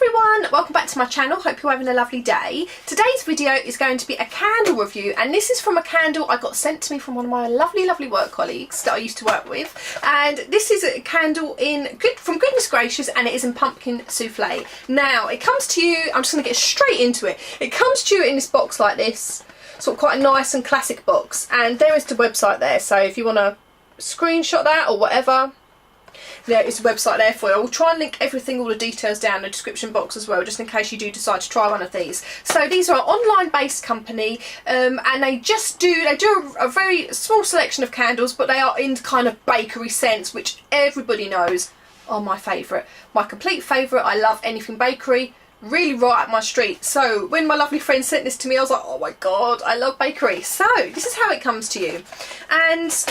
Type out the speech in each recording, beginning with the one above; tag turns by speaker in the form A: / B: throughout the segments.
A: everyone, welcome back to my channel. Hope you're having a lovely day. Today's video is going to be a candle review, and this is from a candle I got sent to me from one of my lovely work colleagues that I used to work with, and this is a candle from Goodness Gracious, and it is in pumpkin souffle. Now it comes to you, I'm just going to get straight into it. It comes to you in this box like this, sort of quite a nice and classic box, and there is the website there, so if you want to screenshot that or whatever, there is a website there for you. I will try and link everything, all the details down in the description box as well, just in case you do decide to try one of these. So these are an online based company, and they do a very small selection of candles, but they are in kind of bakery scents, which everybody knows are my favourite. My complete favourite. I love anything bakery. Really right up my street. So when my lovely friend sent this to me, I was like, oh my god, I love bakery. So this is how it comes to you, and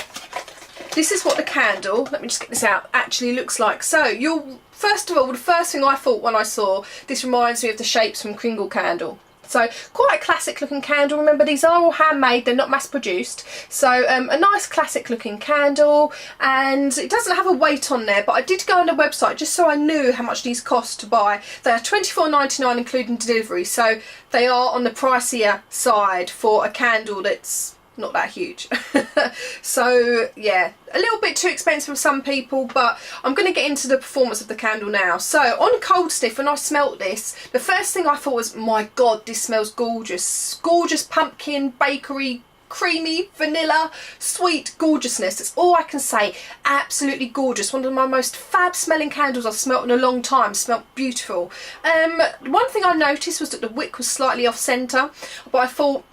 A: this is what the candle, let me just get this out, actually looks like. So first of all, the first thing I thought when I saw this, reminds me of the shapes from Kringle candle. So quite a classic looking candle. Remember, these are all handmade, they're not mass produced. So a nice classic looking candle, and it doesn't have a weight on there, but I did go on the website just so I knew how much these cost to buy. They are £24.99 including delivery, so they are on the pricier side for a candle that's not that huge. So yeah, a little bit too expensive for some people, but I'm going to get into the performance of the candle now. So on cold sniff, when I smelt this, the first thing I thought was, my god, this smells gorgeous. Gorgeous pumpkin, bakery, creamy, vanilla, sweet gorgeousness. That's all I can say. Absolutely gorgeous. One of my most fab smelling candles I've smelt in a long time. Smelled beautiful. One thing I noticed was that the wick was slightly off centre, but I thought,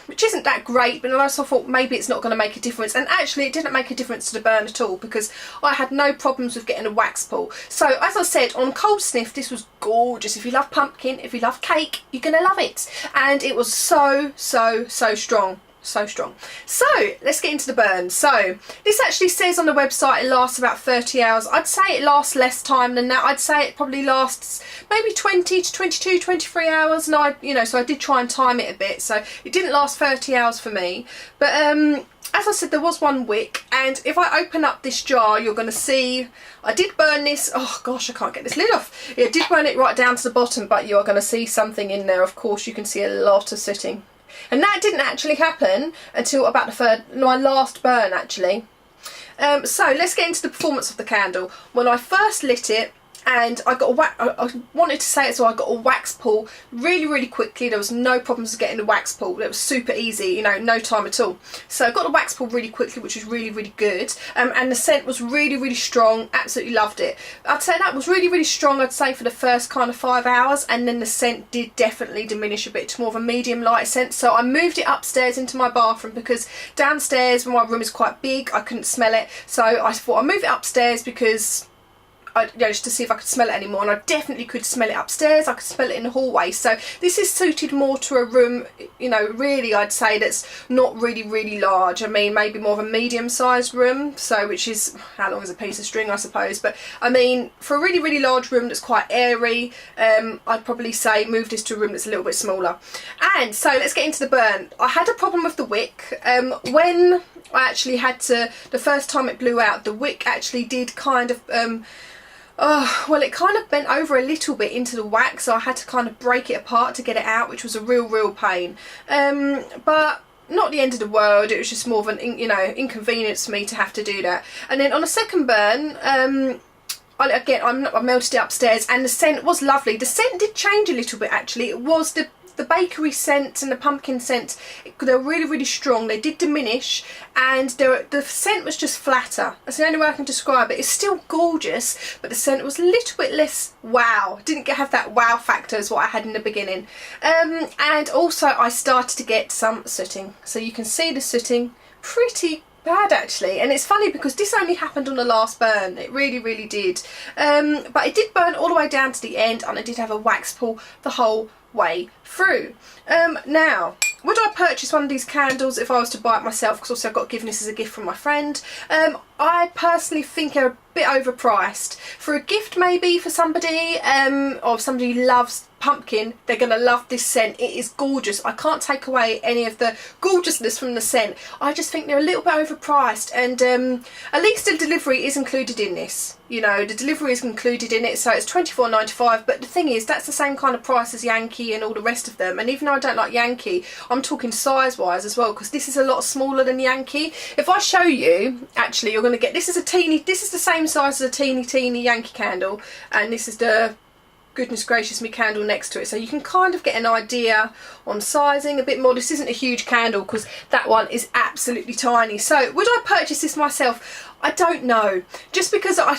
A: which isn't that great, but I also thought maybe it's not going to make a difference, and actually it didn't make a difference to the burn at all, because I had no problems with getting a wax pull. So as I said, on cold sniff, this was gorgeous. If you love pumpkin, if you love cake, you're going to love it, and it was so strong. So strong. So let's get into the burn. So this actually says on the website it lasts about 30 hours. I'd say it lasts less time than that. I'd say it probably lasts maybe 20 to 22, 23 hours, and so I did try and time it a bit, so it didn't last 30 hours for me. But as I said, there was one wick, and if I open up this jar, you're going to see I did burn this. Oh gosh, I can't get this lid off. Yeah, I did burn it right down to the bottom, but you are going to see something in there. Of course, you can see a lot of sooting. And that didn't actually happen until about my last burn, actually. So let's get into the performance of the candle. When I first lit it, and I wanted to say it, so I got a wax pull really quickly. There was no problems getting the wax pull. It was super easy, no time at all. So I got the wax pull really quickly, which was really good. And the scent was really strong. Absolutely loved it. I'd say that was really strong, I'd say, for the first kind of 5 hours, and then the scent did definitely diminish a bit to more of a medium light scent. So I moved it upstairs into my bathroom, because downstairs, when my room is quite big, I couldn't smell it. So I thought I'd move it upstairs, because just to see if I could smell it anymore, and I definitely could smell it upstairs. I could smell it in the hallway. So this is suited more to a room, really, I'd say, that's not really large. I mean, maybe more of a medium-sized room, so which is how long is a piece of string, I suppose. But I mean, for a really large room that's quite airy, I'd probably say move this to a room that's a little bit smaller. And so let's get into the burn. I had a problem with the wick. When I actually had to, the first time it blew out, the wick actually did kind of well, it kind of bent over a little bit into the wax, so I had to kind of break it apart to get it out, which was a real pain. But not the end of the world. It was just more of an inconvenience for me to have to do that. And then on a second burn, I melted it upstairs, and the scent was lovely. The scent did change a little bit, actually. It was the bakery scent and the pumpkin scent, they were really strong. They did diminish, and the scent was just flatter. That's the only way I can describe it. It's still gorgeous, but the scent was a little bit less wow. Didn't have that wow factor as what I had in the beginning. And also I started to get some sooting. So you can see the sooting pretty bad, actually. And it's funny, because this only happened on the last burn. It really did. But it did burn all the way down to the end, and I did have a wax pull the whole way through. Now, would I purchase one of these candles if I was to buy it myself? Because also I've got given this as a gift from my friend. I personally think they're a bit overpriced. For a gift maybe for somebody, or somebody who loves pumpkin, they're going to love this scent. It is gorgeous. I can't take away any of the gorgeousness from the scent. I just think they're a little bit overpriced, and at least the delivery is included in this. You know, the delivery is included in it, so it's £24.95, but the thing is, that's the same kind of price as Yankee and all the rest of them. And even though I don't like Yankee, I'm talking size wise as well, because this is a lot smaller than Yankee. If I show you, actually, you're going to get, this is the same size as a teeny Yankee candle, and this is the, goodness gracious me, candle next to it, so you can kind of get an idea on sizing a bit more. This isn't a huge candle because that one is absolutely tiny. So would I purchase this myself? I don't know, just because I'm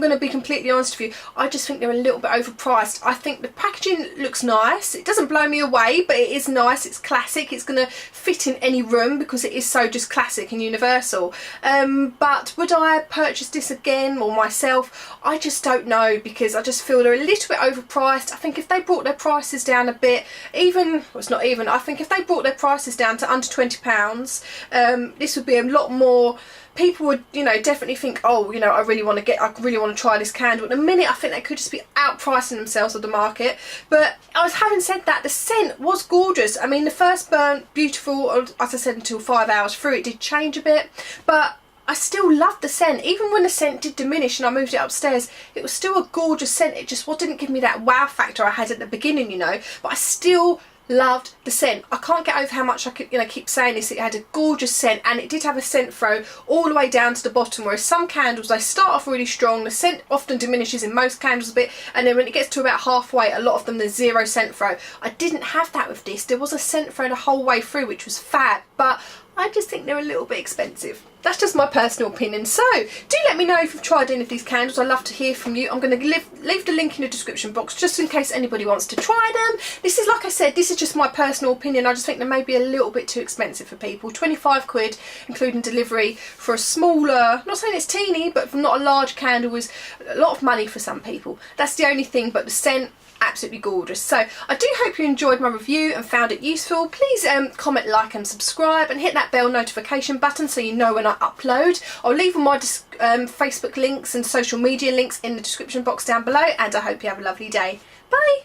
A: going to be completely honest with you, I just think they're a little bit overpriced. I think the packaging looks nice, it doesn't blow me away, but it is nice, it's classic, it's going to fit in any room because it is so just classic and universal. But would I purchase this again or myself? I just don't know, because I just feel they're a little bit overpriced. I think if they brought their prices down a bit, well, it's not even, I think if they brought their prices down to under £20, this would be a lot more. People would, you know, definitely think, oh, you know, I really want to try this candle. At the minute, I think they could just be outpricing themselves on the market. But having said that, the scent was gorgeous. I mean, the first burn, beautiful, as I said, until 5 hours through. It did change a bit, but I still loved the scent. Even when the scent did diminish and I moved it upstairs, it was still a gorgeous scent. It just didn't give me that wow factor I had at the beginning, you know, but I still loved the scent. I can't get over how much I could, you know, keep saying this. It had a gorgeous scent, and it did have a scent throw all the way down to the bottom, whereas some candles, they start off really strong, the scent often diminishes in most candles a bit, and then when it gets to about halfway, a lot of them, there's zero scent throw. I didn't have that with this. There was a scent throw the whole way through, which was fab, but I just think they're a little bit expensive. That's just my personal opinion. So do let me know if you've tried any of these candles. I'd love to hear from you. I'm going to leave the link in the description box just in case anybody wants to try them. This is, like I said, this is just my personal opinion. I just think they may be a little bit too expensive for people. 25 quid including delivery for a smaller, not saying it's teeny, but for not a large candle, is a lot of money for some people. That's the only thing, but the scent, absolutely gorgeous. So I do hope you enjoyed my review and found it useful. Please comment, like and subscribe, and hit that bell notification button so you know when I upload. I'll leave all my Facebook links and social media links in the description box down below, and I hope you have a lovely day. Bye.